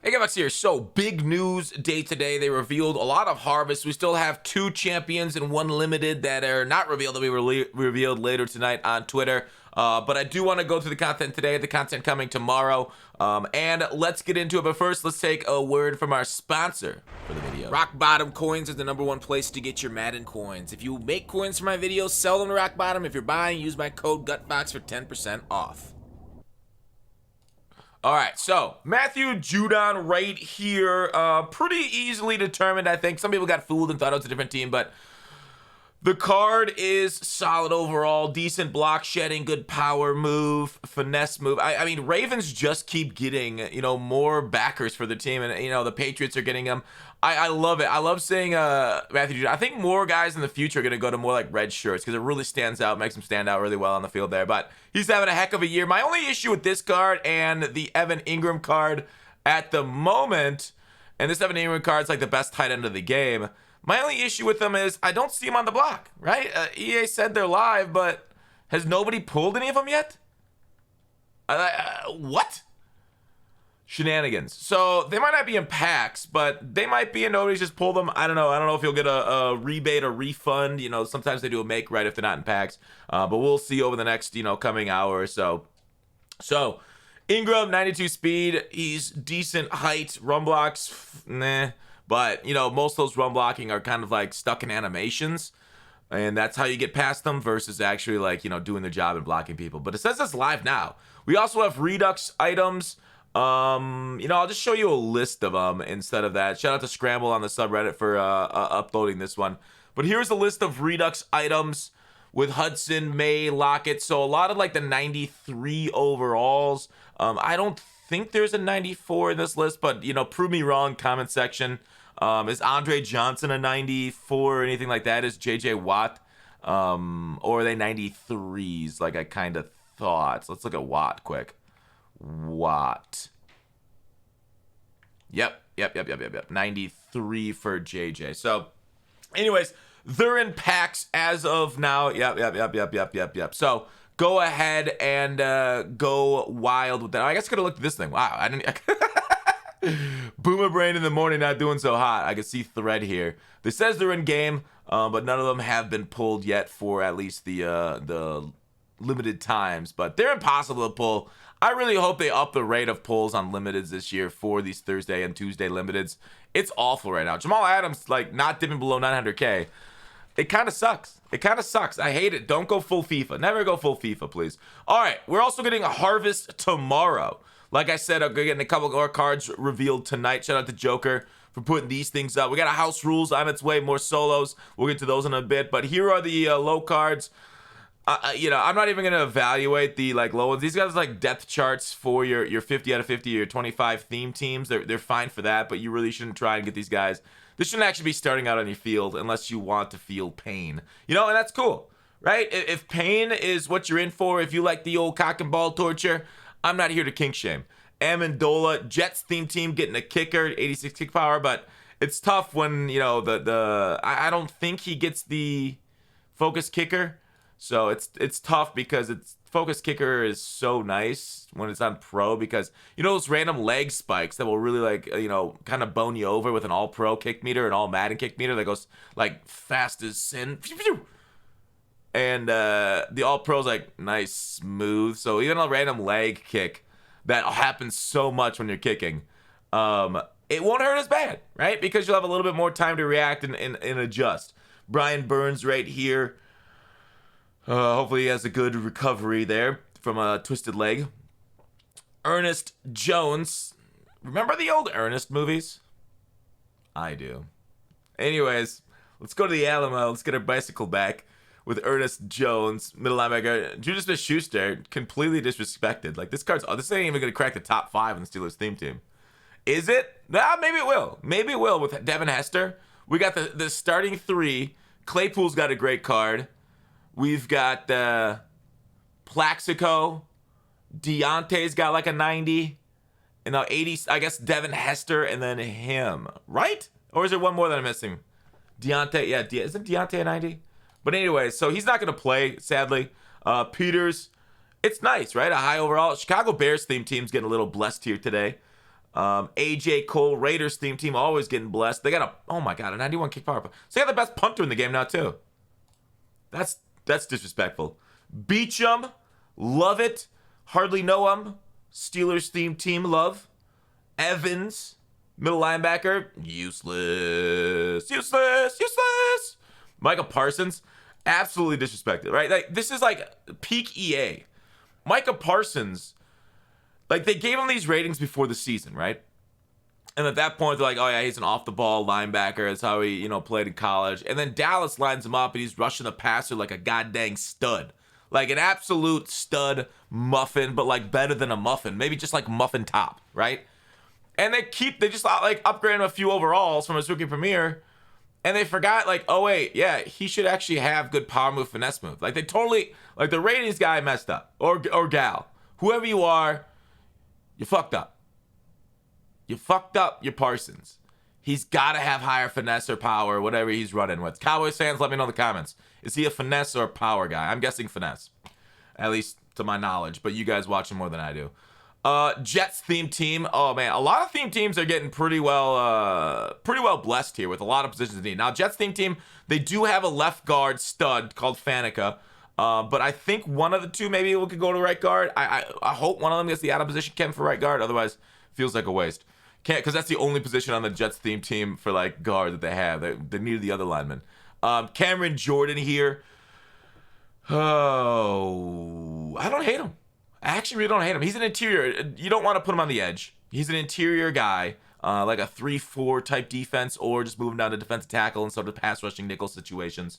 Hey, Gavax here. So, big news day today. They revealed a lot of harvests. We still have 2 champions and 1 limited that are not revealed, that we revealed later tonight on Twitter. But I do want to go through the content today, the content coming tomorrow. And let's get into it. But first, let's take a word from our sponsor for the video. Rock Bottom Coins is the #1 place to get your Madden coins. If you make coins for my videos, sell them to Rock Bottom. If you're buying, use my code GUTBOX for 10% off. All right, so Matthew Judon right here, pretty easily determined, I think. Some people got fooled and thought it was a different team, but the card is solid overall. Decent block shedding, good power move, finesse move. I mean, Ravens just keep getting, more backers for the team, and, the Patriots are getting them. I love it. I love seeing Matthew Judon. I think more guys in the future are going to go to more like red shirts because it really stands out, makes him stand out really well on the field there. But he's having a heck of a year. My only issue with this card and the Evan Ingram card at the moment, and this Evan Ingram card is like the best tight end of the game. My only issue with them is I don't see him on the block, right? EA said they're live, but has nobody pulled any of them yet? What? Shenanigans. So they might not be in packs, but they might be, and nobody's just pulled them. I don't know. I don't know if you'll get a rebate or refund. Sometimes they do a make right if they're not in packs. But we'll see over the next, coming hour or so. So Ingram, 92 speed. He's decent height. Run blocks, nah. But, most of those run blocking are kind of like stuck in animations. And that's how you get past them versus actually like, doing their job and blocking people. But it says it's live now. We also have redux items. I'll just show you a list of them instead of that. Shout out to Scramble on the subreddit for uploading this one. But here's a list of redux items with Hudson, May, Lockett. So a lot of like the 93 overalls. I don't think there's a 94 in this list, but prove me wrong, comment section. Is Andre Johnson a 94 or anything like that? Is JJ Watt? Or are they 93s like I kind of thought? So let's look at Watt quick. Watt. Yep. 93 for JJ. So anyways, they're in packs as of now. Yep. So go ahead and go wild with that. I guess I could have looked at this thing. Wow, I didn't. Boomer brain in the morning, not doing so hot. I can see thread here. This says they're in game, but none of them have been pulled yet for at least the limited times. But they're impossible to pull. I really hope they up the rate of pulls on limiteds this year for these Thursday and Tuesday limiteds. It's awful right now. Jamal Adams like not dipping below 900K. It kind of sucks. I hate it. Don't go full FIFA. Never go full FIFA, please. All right, we're also getting a harvest tomorrow. Like I said, I'm getting a couple more cards revealed tonight. Shout out to Joker for putting these things up. We got a house rules on its way, more solos. We'll get to those in a bit. But here are the low cards. I'm not even going to evaluate the like low ones. These guys are like depth charts for your 50 out of 50 or 25 theme teams. They're fine for that, but you really shouldn't try and get these guys. This shouldn't actually be starting out on your field unless you want to feel pain. And that's cool, right? If pain is what you're in for, if you like the old cock and ball torture, I'm not here to kink shame. Amendola, Jets theme team getting a kicker, 86 kick power, but it's tough when, I don't think he gets the focus kicker. So it's tough because focus kicker is so nice when it's on pro because those random leg spikes that will really like kind of bone you over with an all pro kick meter and all Madden kick meter that goes like fast as sin. And the all pro's like nice smooth. So even a random leg kick that happens so much when you're kicking, it won't hurt as bad, right? Because you'll have a little bit more time to react and adjust. Brian Burns right here. Hopefully he has a good recovery there from a twisted leg. Ernest Jones. Remember the old Ernest movies? I do. Anyways, let's go to the Alamo. Let's get our bicycle back with Ernest Jones, middle linebacker. Juju Smith-Schuster, completely disrespected. Like, this ain't even going to crack the top 5 in the Steelers theme team. Is it? Nah, maybe it will. Maybe it will with Devin Hester. We got the starting 3. Claypool's got a great card. We've got Plaxico. Deontay's got like a 90. And now 80, I guess Devin Hester and then him. Right? Or is there one more that I'm missing? Deontay, yeah, isn't Deontay a 90? But anyway, so he's not going to play, sadly. Peters, it's nice, right? A high overall. Chicago Bears theme team's getting a little blessed here today. AJ Cole, Raiders theme team, always getting blessed. They got oh my God, a 91 kick power. So they got the best punter in the game now, too. That's disrespectful. Beachum, love it. Hardly know him. Steelers theme team, love. Evans, middle linebacker, useless. Micah Parsons, absolutely disrespected, right? Like, this is like peak EA. Micah Parsons, like, they gave him these ratings before the season, right? And at that point, they're like, oh yeah, he's an off-the-ball linebacker. That's how he, played in college. And then Dallas lines him up, and he's rushing the passer like a goddamn stud. Like an absolute stud muffin, but like better than a muffin. Maybe just like muffin top, right? And they just like upgrade him a few overalls from his rookie premiere. And they forgot, like, oh wait, yeah, he should actually have good power move, finesse move. Like, they totally, like, the ratings guy messed up. Or gal. Whoever you are, you fucked up. You fucked up your Parsons. He's got to have higher finesse or power, whatever he's running with. Cowboys fans, let me know in the comments. Is he a finesse or a power guy? I'm guessing finesse. At least to my knowledge. But you guys watch him more than I do. Jets theme team. Oh man, a lot of theme teams are getting pretty well blessed here with a lot of positions in need. Now, Jets theme team, they do have a left guard stud called Faneca, but I think one of the two maybe we could go to right guard. I hope one of them gets the out of position chem for right guard. Otherwise, feels like a waste. Can't, because that's the only position on the Jets theme team for like guard that they have. They needed the other lineman. Cameron Jordan here. Oh, I don't hate him. I actually really don't hate him. He's an interior. You don't want to put him on the edge. He's an interior guy, like a 3-4 type defense, or just moving down to defensive tackle and sort of pass rushing nickel situations.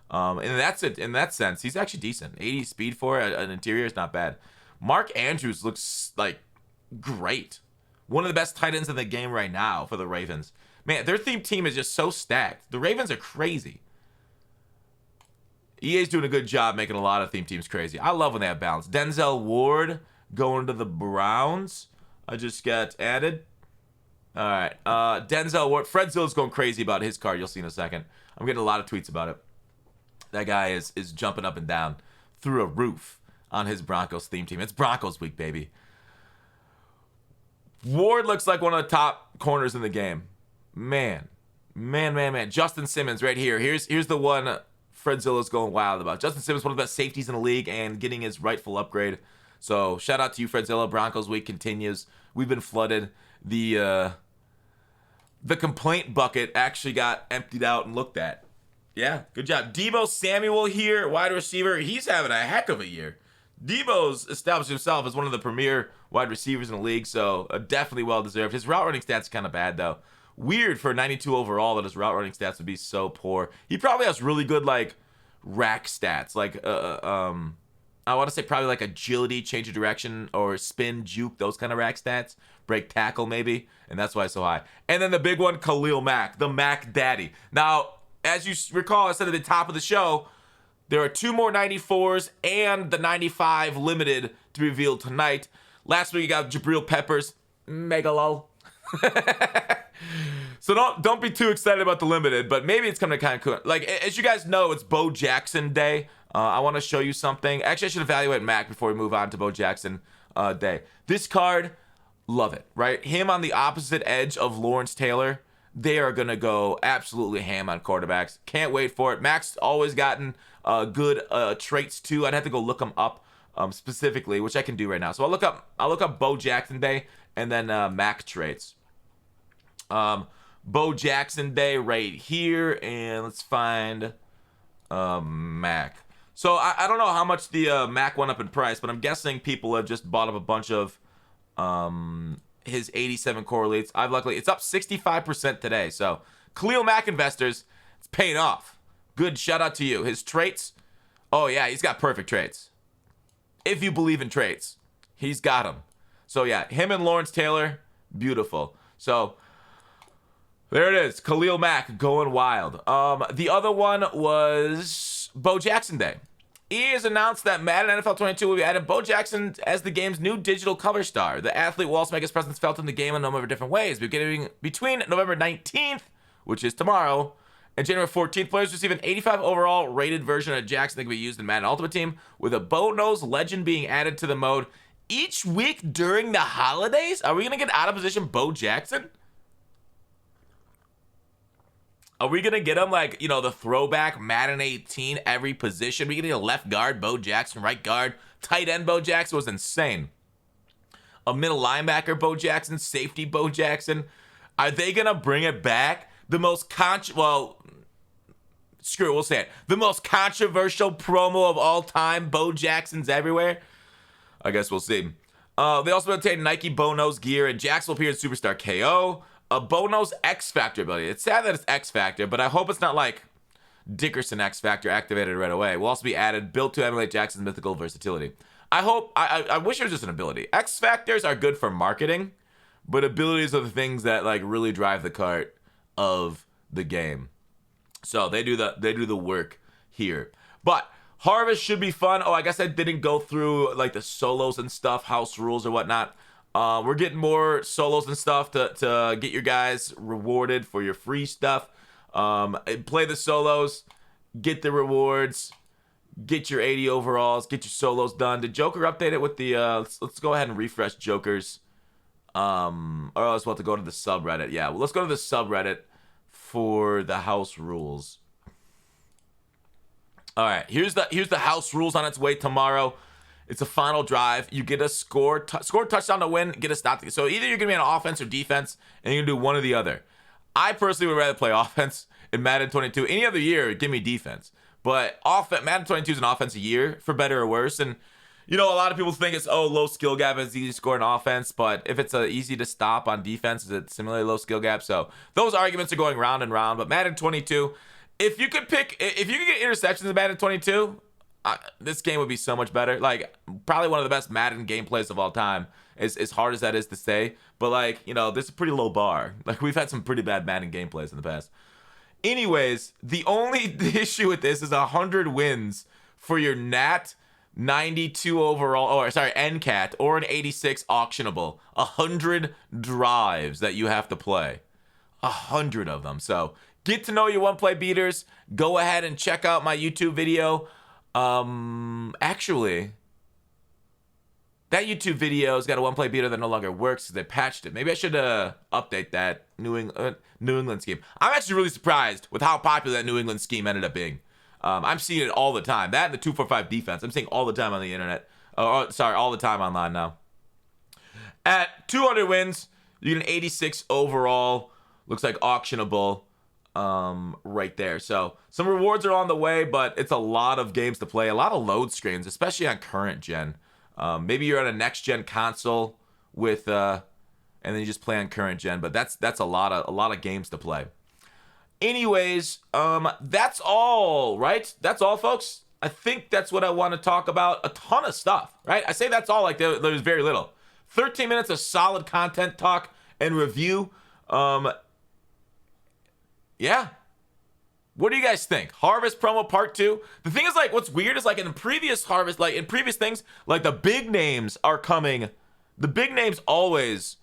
And that's it. In that sense, he's actually decent. 80 speed for an interior is not bad. Mark Andrews looks like great. One of the best tight ends in the game right now for the Ravens. Man, their theme team is just so stacked. The Ravens are crazy. EA's doing a good job making a lot of theme teams crazy. I love when they have balance. Denzel Ward going to the Browns. I just got added. All right. Denzel Ward. Fred Zill's going crazy about his card. You'll see in a second. I'm getting a lot of tweets about it. That guy is jumping up and down through a roof on his Broncos theme team. It's Broncos week, baby. Ward looks like one of the top corners in the game. Man. Justin Simmons right here. Here's the one Fred Zilla's going wild about. Justin Simmons, one of the best safeties in the league and getting his rightful upgrade. So shout out to you, Fred Zilla. Broncos week continues. We've been flooded. The complaint bucket actually got emptied out and looked at. Yeah, good job. Deebo Samuel here, wide receiver. He's having a heck of a year. Deebo's established himself as one of the premier wide receivers in the league, so definitely well-deserved. His route running stats are kind of bad, though. Weird for 92 overall that his route running stats would be so poor. He probably has really good, like, rack stats. Like, I want to say probably like agility, change of direction, or spin, juke, those kind of rack stats. Break tackle, maybe, and that's why it's so high. And then the big one, Khalil Mack, the Mack Daddy. Now, as you recall, I said at the top of the show, there are 2 more 94s and the 95 limited to be revealed tonight. Last week, you got Jabril Peppers. Megalol. So don't be too excited about the limited, but maybe it's coming to kind of cool. Like, as you guys know, it's Bo Jackson Day. I want to show you something. Actually, I should evaluate Mac before we move on to Bo Jackson Day. This card, love it, right? Him on the opposite edge of Lawrence Taylor. They are going to go absolutely ham on quarterbacks. Can't wait for it. Mac's always gotten good traits, too. I'd have to go look them up specifically, which I can do right now. So I'll look up Bo Jackson Day and then Mac traits. Bo Jackson Day right here, and let's find Mac. So I don't know how much the Mac went up in price, but I'm guessing people have just bought up a bunch of his 87 correlates. It's up 65% today. So Khalil Mack investors, it's paying off. Good shout out to you. His traits, oh yeah, he's got perfect traits. If you believe in traits, he's got them. So yeah, him and Lawrence Taylor, beautiful. So there it is, Khalil Mack going wild. The other one was Bo Jackson Day. EA has announced that Madden NFL 22 will be adding Bo Jackson as the game's new digital cover star. The athlete will also make his presence felt in the game in a number of different ways. Beginning between November 19th, which is tomorrow, and January 14th, players receive an 85 overall rated version of Jackson that can be used in Madden Ultimate Team, with a Bo Knows legend being added to the mode each week during the holidays? Are we going to get out of position Bo Jackson? Are we going to get him like, you know, the throwback Madden 18 every position? We going to get a left guard Bo Jackson, right guard, tight end Bo Jackson was insane. A middle linebacker Bo Jackson, safety Bo Jackson. Are they going to bring it back? The most screw it, we'll say it. The most controversial promo of all time, Bo Jackson's everywhere. I guess we'll see. They also obtained Nike Bono's gear, and Jax will appear in Superstar KO. Bono's X Factor ability. It's sad that it's X Factor, but I hope it's not like Dickerson X Factor activated right away. Will also be added, built to emulate Jackson's mythical versatility. I wish it was just an ability. X Factors are good for marketing, but abilities are the things that like really drive the cart of the game. So they do the work here. But Harvest should be fun. Oh, I guess I didn't go through like the solos and stuff, house rules or whatnot. We're getting more solos and stuff to get your guys rewarded for your free stuff. Play the solos, get the rewards, get your 80 overalls, get your solos done. Did Joker update it with the let's go ahead and refresh Joker's. Or else we'll have to go to the subreddit. Yeah, well, let's go to the subreddit for the house rules. All right, here's the house rules on its way tomorrow. It's a final drive. You get a score touchdown to win, get a stop. So either you're going to be on offense or defense, and you're going to do one or the other. I personally would rather play offense in Madden 22. Any other year, give me defense. But Madden 22 is an offensive year, for better or worse. And, you know, a lot of people think it's, low skill gap, it's easy to score in offense. But if it's easy to stop on defense, it's similarly low skill gap. So those arguments are going round and round. But Madden 22, if you could get interceptions in Madden 22, this game would be so much better. Like, probably one of the best Madden gameplays of all time, as hard as that is to say. But, like, you know, this is a pretty low bar. Like, we've had some pretty bad Madden gameplays in the past. Anyways, the only issue with this is 100 wins for your NAT 92 overall, NCAT, or an 86 auctionable. 100 drives that you have to play. 100 of them. So, get to know your one-play beaters. Go ahead and check out my YouTube video. Actually, that YouTube video's got a one-play beater that no longer works because they patched it. Maybe I should update that New England scheme. I'm actually really surprised with how popular that New England scheme ended up being. I'm seeing it all the time. That and the 2-4-5 defense, I'm seeing all the time on the internet. All the time online now. At 200 wins, you get an 86 overall. Looks like auctionable. Right there. So some rewards are on the way, but it's a lot of games to play, a lot of load screens, especially on current gen. Maybe you're on a next gen console with and then you just play on current gen, but that's a lot of games to play. Anyways, that's all, right? That's all, folks. I think that's what I want to talk about. A ton of stuff, right? I say that's all like there's very little. 13 minutes of solid content talk and review. Yeah. What do you guys think? Harvest promo part 2. The thing is, like, what's weird is, like, in previous Harvest, like, in previous things, like, the big names are coming. The big names always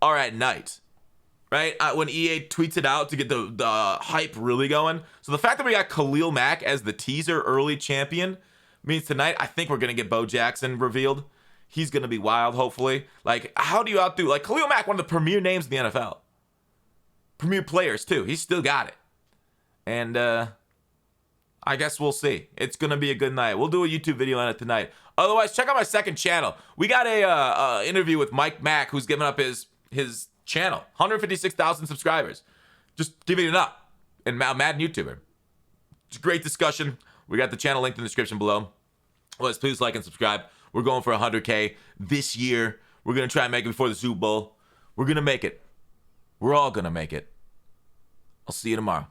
are at night, right? When EA tweets it out to get the hype really going. So the fact that we got Khalil Mack as the teaser early champion means tonight, I think we're going to get Bo Jackson revealed. He's going to be wild, hopefully. Like, how do you outdo, like, Khalil Mack, one of the premier names in the NFL. Premier players too. He's still got it. And I guess we'll see. It's going to be a good night. We'll do a YouTube video on it tonight. Otherwise, check out my second channel. We got a interview with Mike Mack, who's giving up his channel. 156,000 subscribers. Just giving it up. And Madden YouTuber. It's a great discussion. We got the channel linked in the description below. Please like and subscribe. We're going for 100K this year. We're going to try and make it before the Super Bowl. We're going to make it. We're all going to make it. I'll see you tomorrow.